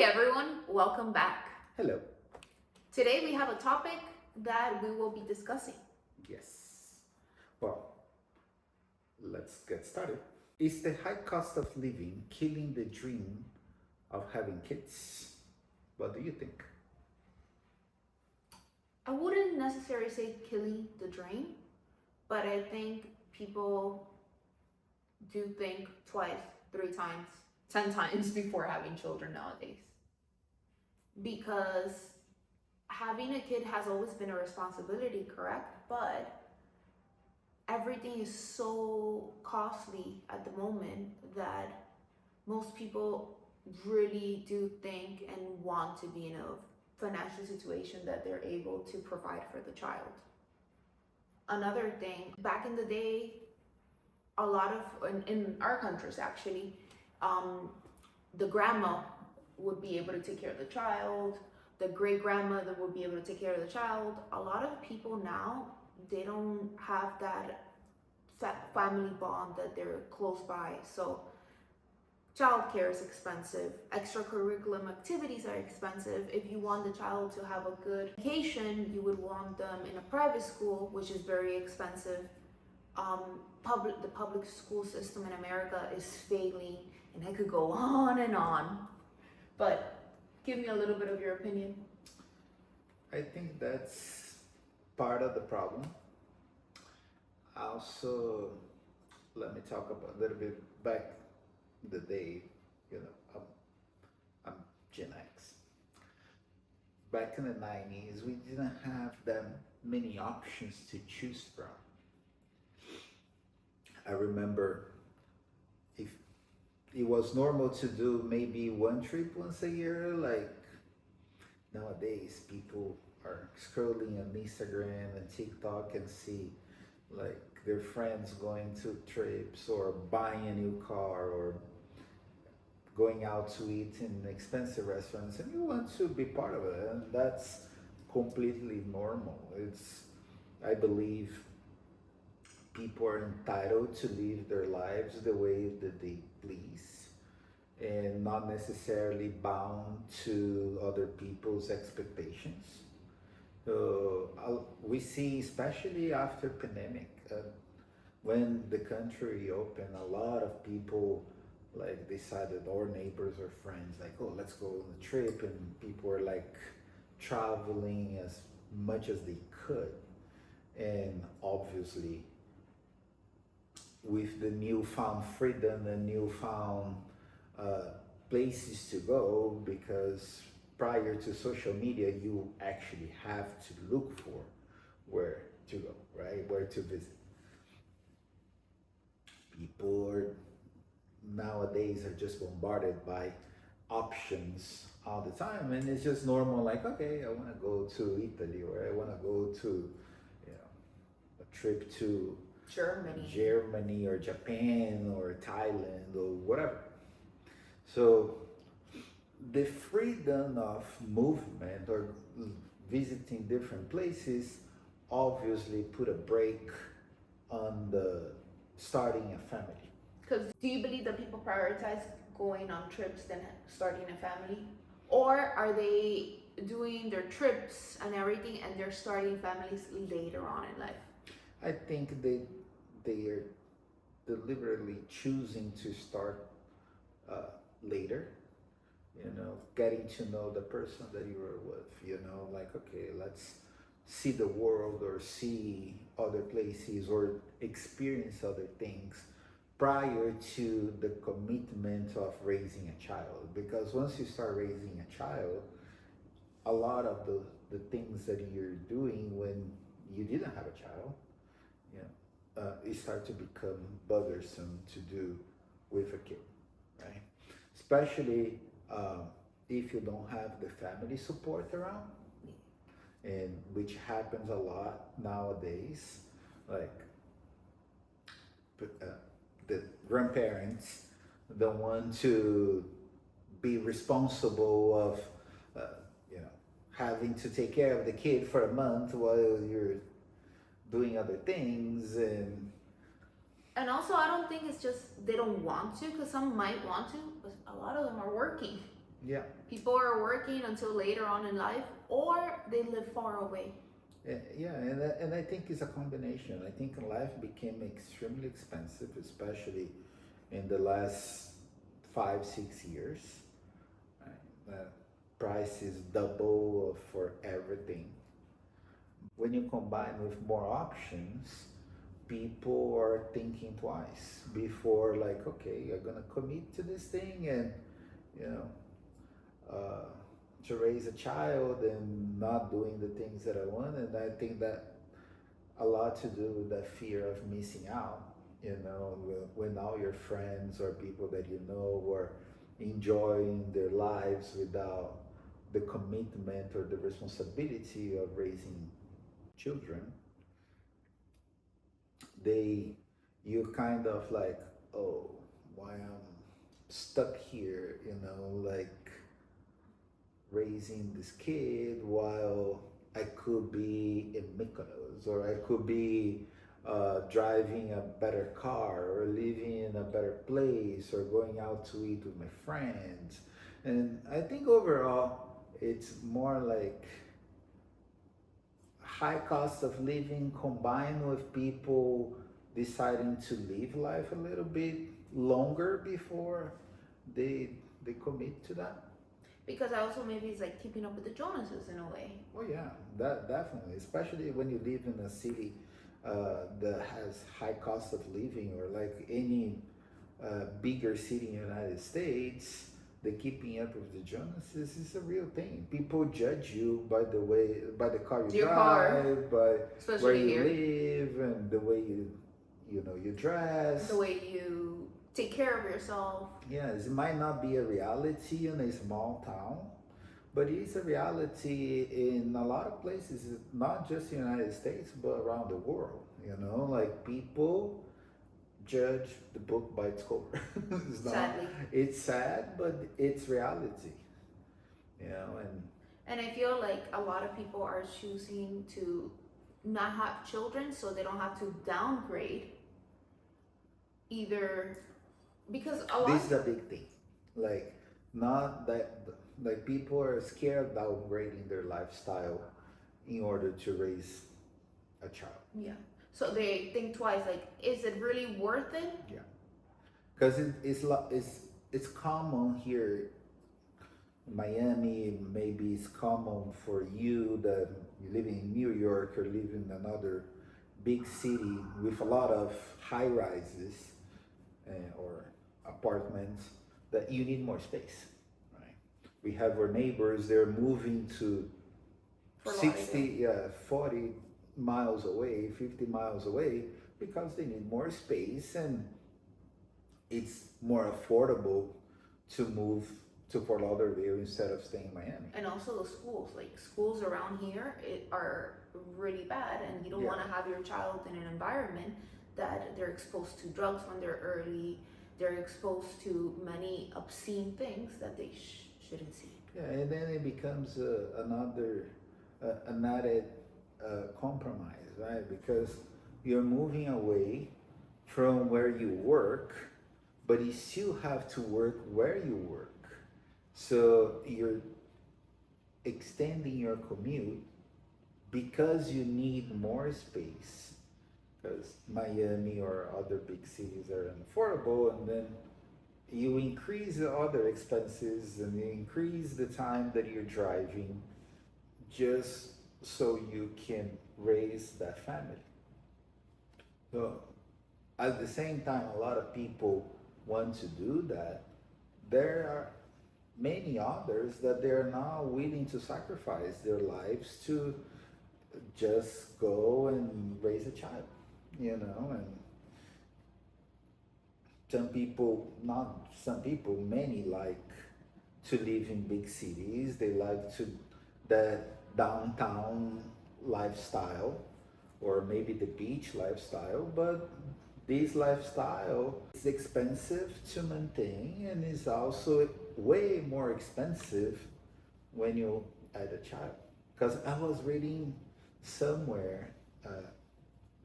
everyone, welcome back. Hello. Today we have a topic that we will be discussing. Yes. Well, let's get started. Is the high cost of living killing the dream of having kids? What do you think? I wouldn't necessarily say killing the dream, but I think people do think twice, 3 times, 10 times before having children nowadays. Because having a kid has always been a responsibility, correct? But everything is so costly at the moment that most people really do think and want to be in a financial situation that they're able to provide for the child. Another thing, back in the day, a lot of, in our countries actually, the grandma would be able to take care of the child, the great grandmother would be able to take care of the child. A lot of people now, they don't have that family bond that they're close by. So childcare is expensive, extracurriculum activities are expensive. If you want the child to have a good education, you would want them in a private school, which is very expensive. The public school system in America is failing, and I could go on. But give me a little bit of your opinion. I think that's part of the problem. Also, let me talk about a little bit back the day, I'm GenX. Back in the 90s, we didn't have that many options to choose from. I remember if it was normal to do maybe one trip once a year, like nowadays people are scrolling on Instagram and TikTok and see like their friends going to trips or buying a new car or going out to eat in expensive restaurants, and you want to be part of it, and that's completely normal. I believe people are entitled to live their lives the way that they please and not necessarily bound to other people's expectations. We see, especially after pandemic, when the country opened, a lot of people like decided, or neighbors or friends, like, oh, let's go on a trip, and people were like traveling as much as they could. And obviously, with the newfound freedom and newfound places to go, because prior to social media, you actually have to look for where to go, right? Where to visit. People nowadays are just bombarded by options all the time, and it's just normal, like, okay, I want to go to Italy, or I want to go to a trip to Germany or Japan or Thailand or whatever. So the freedom of movement or visiting different places obviously put a break on the starting a family. Because do you believe that people prioritize going on trips than starting a family? Or are they doing their trips and everything and they're starting families later on in life? I think they are deliberately choosing to start later, getting to know the person that you are with, like, okay, let's see the world or see other places or experience other things prior to the commitment of raising a child. Because once you start raising a child, a lot of the things that you're doing when you didn't have a child, it starts to become bothersome to do with a kid, right? Especially if you don't have the family support around, and which happens a lot nowadays, like the grandparents don't want to be responsible of having to take care of the kid for a month while you're doing other things. And also, I don't think it's just they don't want to, because some might want to, but a lot of them are working. Yeah. People are working until later on in life, or they live far away. Yeah, and I think it's a combination. I think life became extremely expensive, especially in the last 5 6 years. Right? The prices double for everything. When you combine with more options, people are thinking twice before, like, okay, I'm gonna commit to this thing, and you know, uh, to raise a child and not doing the things that I want. And I think that a lot to do with that fear of missing out. When all your friends or people that you know were enjoying their lives without the commitment or the responsibility of raising children, they you kind of like, oh, why I'm stuck here, like raising this kid while I could be in Mykonos, or I could be driving a better car, or living in a better place, or going out to eat with my friends. And I think overall, it's more like high cost of living combined with people deciding to live life a little bit longer before they they commit to that. Because also maybe it's like keeping up with the Jonases in a way. Oh yeah, that definitely, especially when you live in a city that has high cost of living, or like any bigger city in the United States. The keeping up with the Joneses is a real thing. People judge you by by the car you Your car, drive, by where especially you here, live, and the way you dress. the way you take care of yourself. Yes, it might not be a reality in a small town, but it's a reality in a lot of places, not just the United States, but around the world. Like people judge the book by its cover. It's not. Sadly. It's sad, but it's reality. And And I feel like a lot of people are choosing to not have children so they don't have to downgrade either, because a lot this is a big thing. Like, not that, like, people are scared of downgrading their lifestyle in order to raise a child. yeah, so they think twice, like, is it really worth it? Yeah, because it's common here in Miami. Maybe it's common for you that you live in New York or live in another big city with a lot of high rises or apartments, that you need more space, right? We have our neighbors, they're moving to For 60, 40 miles away, 50 miles away, because they need more space, and it's more affordable to move to Fort Lauderdale instead of staying in Miami. And also the schools, like schools around here are really bad, and you don't Yeah. want to have your child in an environment that they're exposed to drugs when they're early, they're exposed to many obscene things that they shouldn't see. Yeah, and then it becomes an added compromise, right? Because you're moving away from where you work, but you still have to work where you work. So you're extending your commute because you need more space, because Miami or other big cities are unaffordable, and then you increase the other expenses and you increase the time that you're driving just so you can raise that family. So at the same time, a lot of people want to do that. There are many others that they're not willing to sacrifice their lives to just go and raise a child, and not some people, many like to live in big cities. They like to that downtown lifestyle, or maybe the beach lifestyle, but this lifestyle is expensive to maintain, and is also way more expensive when you add a child. Because I was reading somewhere,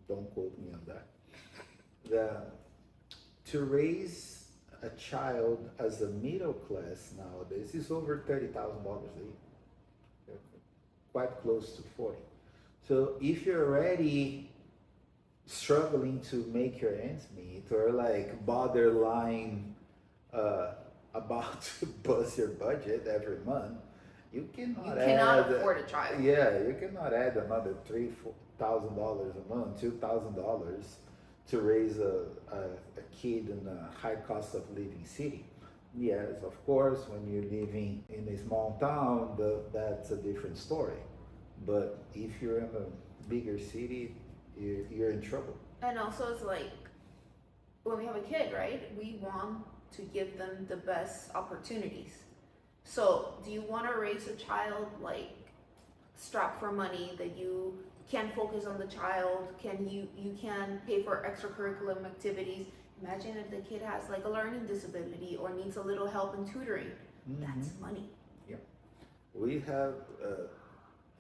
don't quote me on that, that to raise a child as a middle class nowadays is over $30,000 a year, quite close to 40. So if you're already struggling to make your ends meet, or like borderline uh, about to bust your budget every month, you You cannot cannot add. afford a child. Yeah, you cannot add another $3,000 a month, $2,000 to raise a kid in a high cost of living city. Yes, of course, when you're living in a small town, that's a different story. But if you're in a bigger city, you're in trouble. And also, it's like when we have a kid, right? We want to give them the best opportunities. So, do you want to raise a child like strapped for money that you can focus on the child? Can you can pay for extracurricular activities? Imagine if the kid has like a learning disability or needs a little help in tutoring. That's money. Yep. We have a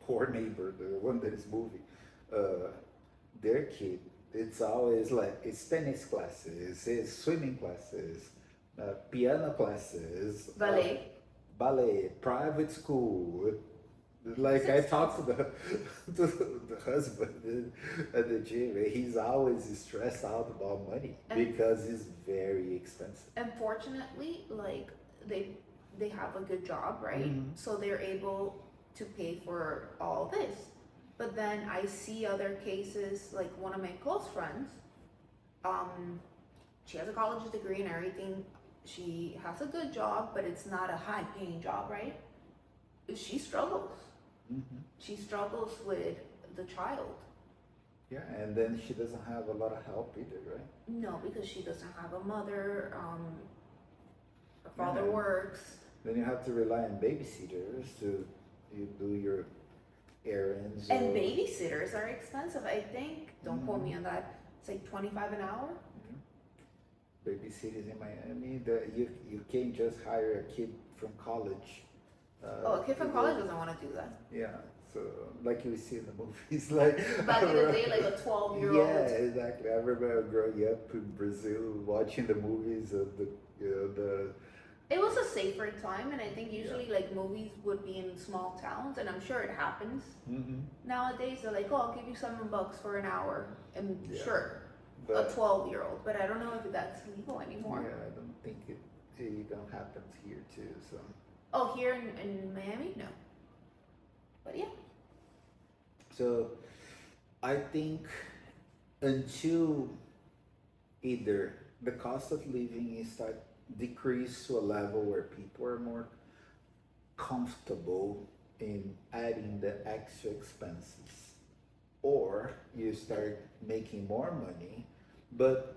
poor neighbor, the one that is moving. Their kid, it's always like it's tennis classes, it's swimming classes, piano classes, ballet, private school. Like I talked to the husband at the gym, and he's always stressed out about money because it's very expensive. Unfortunately, like they have a good job, right? So they're able to pay for all this. But then I see other cases, like one of my close friends, she has a college degree and everything. She has a good job, but it's not a high paying job, right? She struggles. She struggles with the child. Yeah, and then she doesn't have a lot of help either, right? No, because she doesn't have a mother. Her father works. Then you have to rely on babysitters to you do your errands. And babysitters are expensive. I think, don't quote me on that, it's like $25 an hour. Babysitters in Miami, you can't just hire a kid from college. A kid from college doesn't want to do that. Yeah, so like you see in the movies, like back in the day, like a 12-year-old. Yeah, exactly. I remember growing up in Brazil, watching the movies of the. It was a safer time, and I think usually like movies would be in small towns, and I'm sure it happens. Nowadays, they're like, "Oh, I'll give you $7 for an hour," and sure, a 12-year-old. But I don't know if that's legal anymore. Yeah, I don't think it don't happen here too. So. Oh, here in Miami, no. But yeah. So, I think until either the cost of living is start decrease to a level where people are more comfortable in adding the extra expenses, or you start making more money, but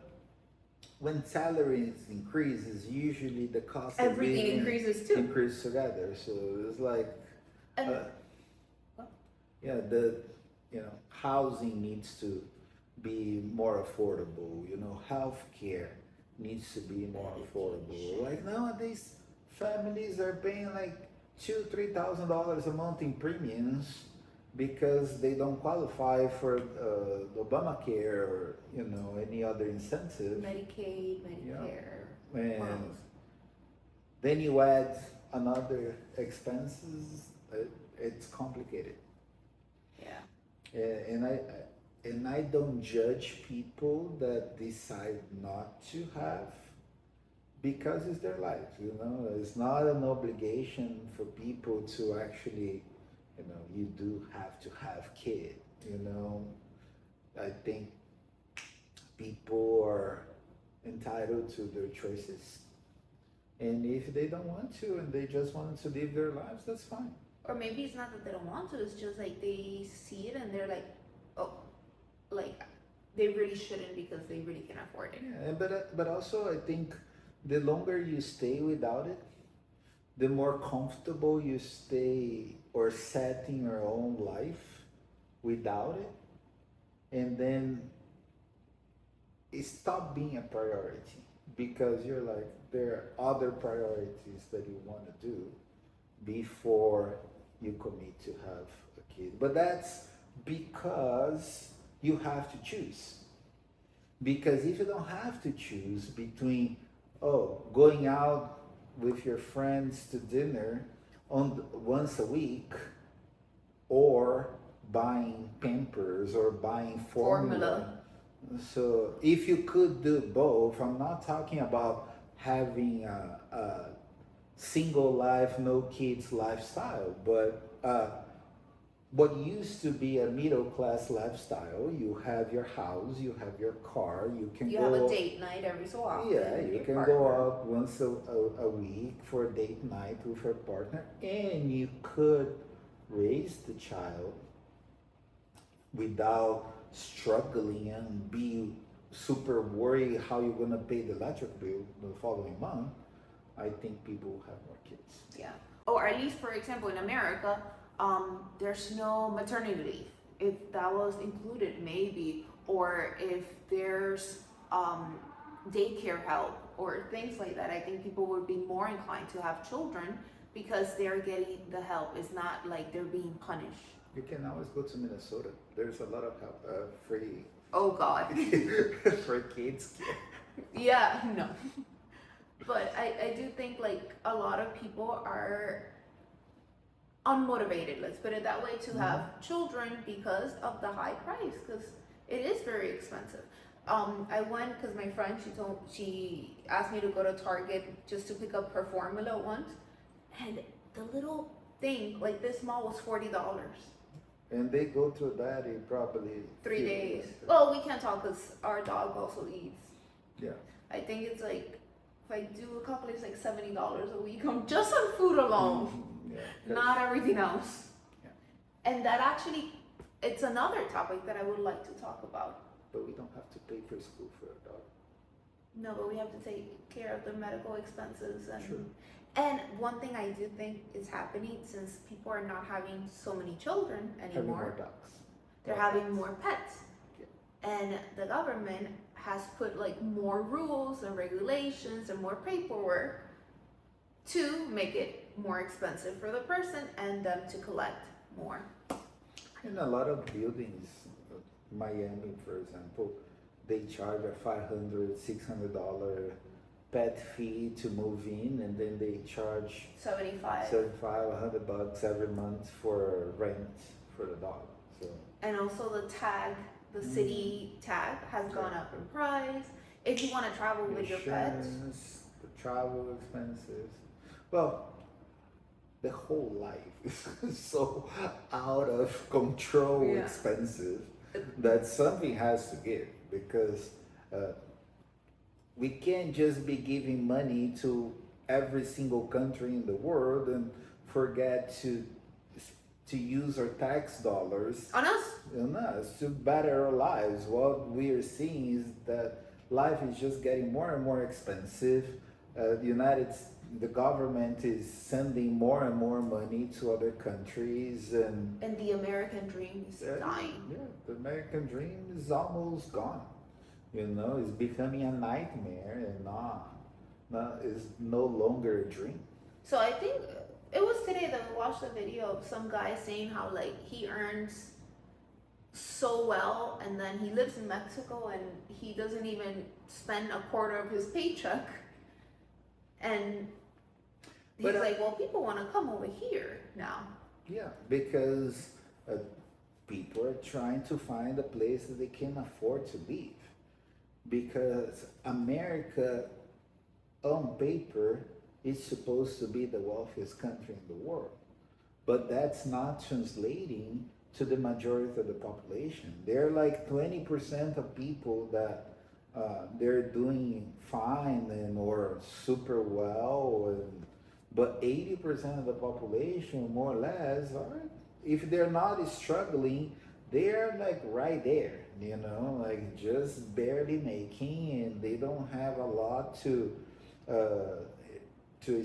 when salaries increases, usually the cost everything of living increases too. increase together. So it's like, housing needs to be more affordable. Healthcare needs to be more affordable. Like nowadays, families are paying like $2,000-3,000 a month in premiums because they don't qualify for Obamacare or any other incentive. Medicaid, Medicare. And then you add another expenses. It's complicated. Yeah. And I don't judge people that decide not to have, because it's their life. It's not an obligation for people to actually. You do have to have kids. I think people are entitled to their choices, and if they don't want to and they just want to live their lives, that's fine. Or maybe it's not that they don't want to, it's just like they see it and they're like, oh, like they really shouldn't because they really can afford it. Yeah, but also I think the longer you stay without it, the more comfortable you stay or set in your own life without it, and then it stopped being a priority because you're like, there are other priorities that you want to do before you commit to have a kid. But that's because you have to choose. Because if you don't have to choose between oh, going out with your friends to dinner once a week, or buying Pampers or buying formula. Formula. So if you could do both, I'm not talking about having a single life, no kids lifestyle, but what used to be a middle class lifestyle, you have your house, you have your car, you can You go. have a date night every so often. Yeah, with you your can partner. go out once a week for a date night with your partner, and you could raise the child without struggling and be super worried how you're gonna pay the electric bill the following month. I think people will have more kids. Yeah. Or at least, for example, in America, there's no maternity leave. If that was included, maybe, or if there's daycare help or things like that, I think people would be more inclined to have children because they're getting the help. It's not like they're being punished. You can always go to Minnesota. There's a lot of help, free Oh God. for kids. Yeah, no. But I do think like a lot of people are unmotivated, let's put it that way, to have children because of the high price, because it is very expensive. I went because my friend, she asked me to go to Target just to pick up her formula once, and the little thing like this small was $40. And they go through that in probably 3 days. Well, we can't talk because our dog also eats. Yeah. I think it's like if I do a couple, it's like $70 a week on just on food alone. Yeah, 'cause- Not everything else. Yeah. And that actually, it's another topic that I would like to talk about. But we don't have to pay for school for a dog. No, but we have to take care of the medical expenses and True. and one thing I do think is happening since people are not having so many children Having more anymore, dogs. they're More having pets. more pets. And the government has put like more rules and regulations and more paperwork to make it more expensive for the person and them to collect more. In a lot of buildings, Miami, for example, they charge a $500, $600 pet fee to move in, and then they charge 75. $75, $100 every month for rent for the dog. So And also the tag, the city tag has gone up in price. If you want to travel with your pets. insurance, the travel expenses. Well, the whole life is so out of control Yeah. expensive that something has to give, because we can't just be giving money to every single country in the world and forget to use our tax dollars On us? on us to better our lives. What we are seeing is that life is just getting more and more expensive. The government is sending more and more money to other countries, and And the American dream is dying. yeah, the American dream is almost gone. You know, it's becoming a nightmare, and is no longer a dream. So I think it was today that we watched a video of some guy saying how like he earns so well and then he lives in Mexico and he doesn't even spend a quarter of his paycheck. And he's But, like, well, people want to come over here now. Yeah, because people are trying to find a place that they can afford to live. Because America, on paper, is supposed to be the wealthiest country in the world. But that's not translating to the majority of the population. There are like 20% of people that they're doing fine and or super well, but 80% of the population, more or less, are, if they're not struggling, they're like right there, you know, like just barely making, and they don't have a lot to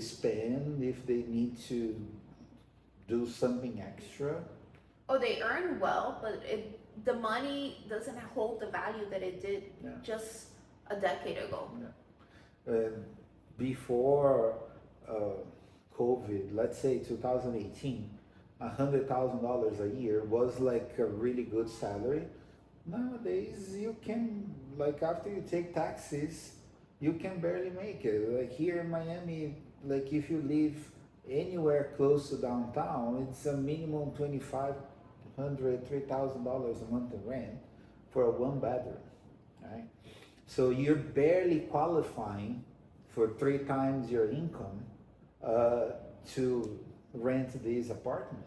spend if they need to do something extra. Oh, they earn well, but the money doesn't hold the value that it did Yeah. just a decade ago. Before COVID, let's say 2018, $100,000 a year was like a really good salary. Nowadays, you can, like, after you take taxes, you can barely make it. Like here in Miami, like if you live anywhere close to downtown, it's a minimum $2,500, $3,000 a month in rent for a one bedroom, right? So you're barely qualifying for three times your income uh, to rent this apartment.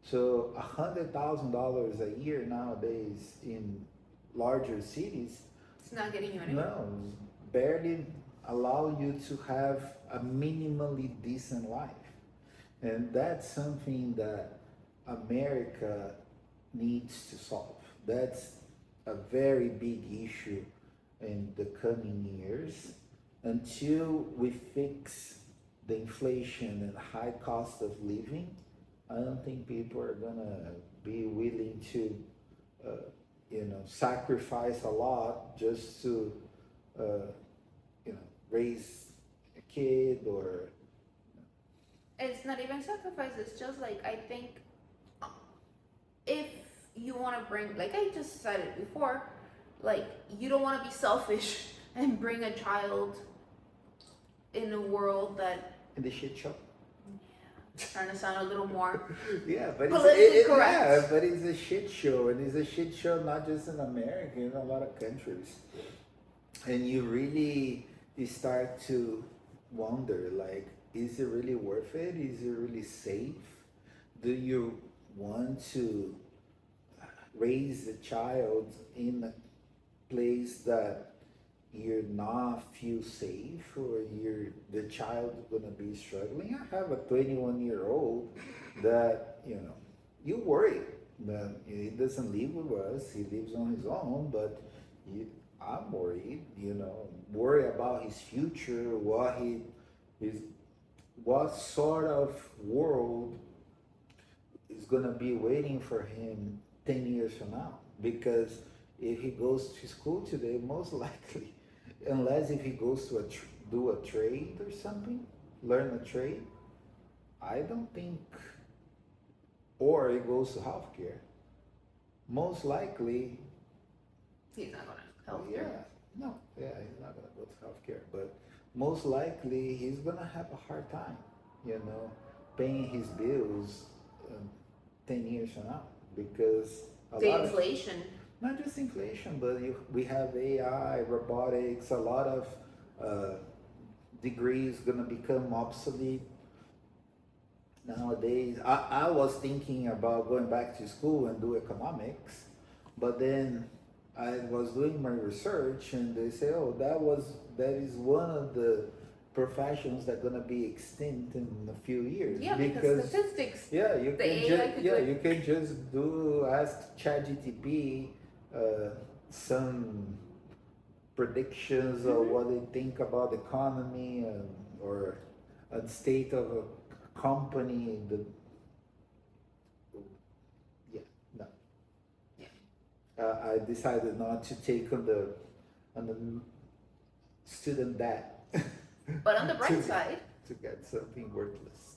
So $100,000 a year nowadays in larger cities, It's not getting you anywhere. no, barely allow you to have a minimally decent life. And that's something that America needs to solve. That's a very big issue in the coming years until we fix the inflation and high cost of living. I don't think people are gonna be willing to, uh, sacrifice a lot just to, uh, raise a kid or. It's not even sacrifice, it's just like, I think if you want to bring, like I just said it before, like you don't want to be selfish and bring a child in a world that, In the shit show. trying to sound a little more Yeah, but politically correct. yeah, but it's a shit show, and it's a shit show not just in America, in a lot of countries. And you start to wonder, like, is it really worth it? Is it really safe? Do you want to raise a child in a place that you're not feel safe, or the child gonna be struggling? I have a 21-year-old that you worry that he doesn't live with us, he lives on his own, but I'm worried, worry about his future, what sort of world is gonna be waiting for him 10 years from now. Because if he goes to school today, most likely, unless if he goes to do a trade or something, learn a trade, I don't think, or he goes to healthcare, most likely, He's not going to help you. he's not gonna go to healthcare, but most likely he's gonna have a hard time, paying his bills 10 years from now, because The inflation. not just inflation, but we have AI, robotics, a lot of degrees gonna become obsolete nowadays. I was thinking about going back to school and do economics, but then I was doing my research and they say, oh, that is one of the professions that gonna be extinct in a few years. Yeah, because statistics. Yeah, you The can AI just could do it. you can just ask ChatGPT some predictions of what they think about the economy or a state of a company. No. I decided not to take on the student debt. But on the bright to, side, to get something worthless.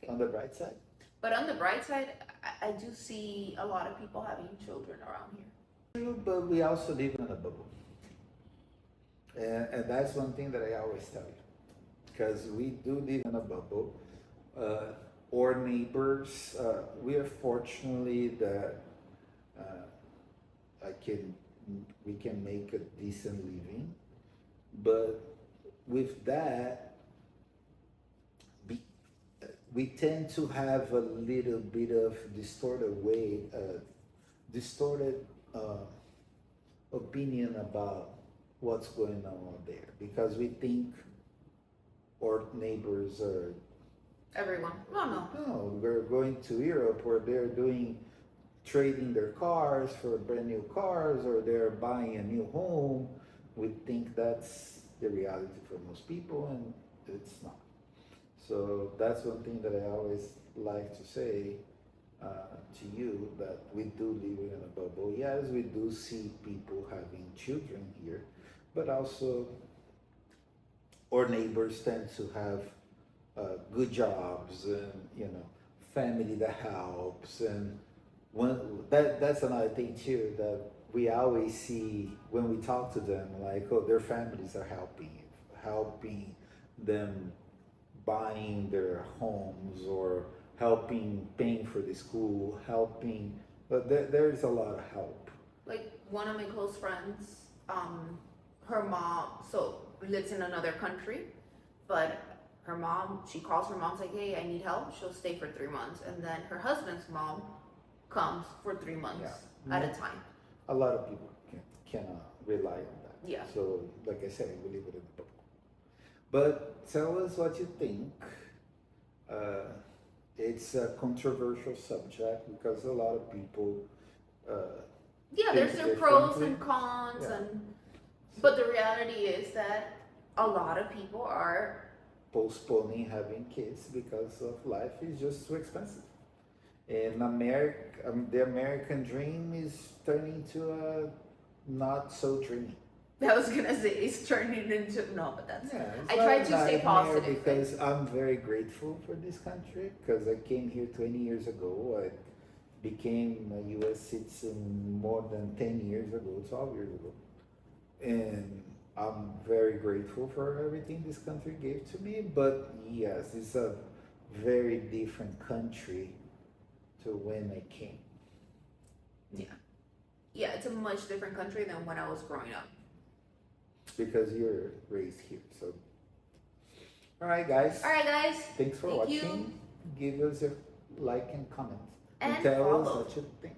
On the bright side. but on the bright side, I do see a lot of people having children around here. True, but we also live in a bubble. And that's one thing that I always tell you. Because we do live in a bubble. Our neighbors, we are fortunately that we can make a decent living. But with that, we tend to have a little bit of distorted opinion about what's going on out there, because we think our neighbors are. Everyone. No. No, we're going to Europe where they're trading their cars for brand new cars, or they're buying a new home. We think that's the reality for most people, and it's not. So that's one thing that I always like to say to you, that we do live in a bubble. Yes, we do see people having children here, but also our neighbors tend to have good jobs and family that helps, and that's another thing too, that we always see when we talk to them, like, oh, their families are helping them buying their homes or helping paying for the school, helping, but there's a lot of help. Like one of my close friends, her mom lives in another country, but her mom, she calls her mom's like, hey, I need help. She'll stay for 3 months, and then her husband's mom comes for 3 months at a time. A lot of people cannot rely on that. Yeah. So, like I said, we leave it in the book. But tell us what you think. It's a controversial subject because a lot of people. There's their pros differently. and cons, Yeah. but the reality is that a lot of people are. Postponing having kids because of life is just too expensive. In America, the American dream is turning to a not so dream. I was gonna say it's turning into no, but that's. Yeah, it's I not try a to stay nightmare positive. because I'm very grateful for this country because I came here 20 years ago. I became a U.S. citizen more than 10 years ago, 12 years ago. And I'm very grateful for everything this country gave to me. But yes, it's a very different country to when I came. Yeah, it's a much different country than when I was growing up. Because you're raised here. So, all right, guys. All right, guys. Thanks for Thank watching. you. Give us a like and comment. And tell us follow. what you think.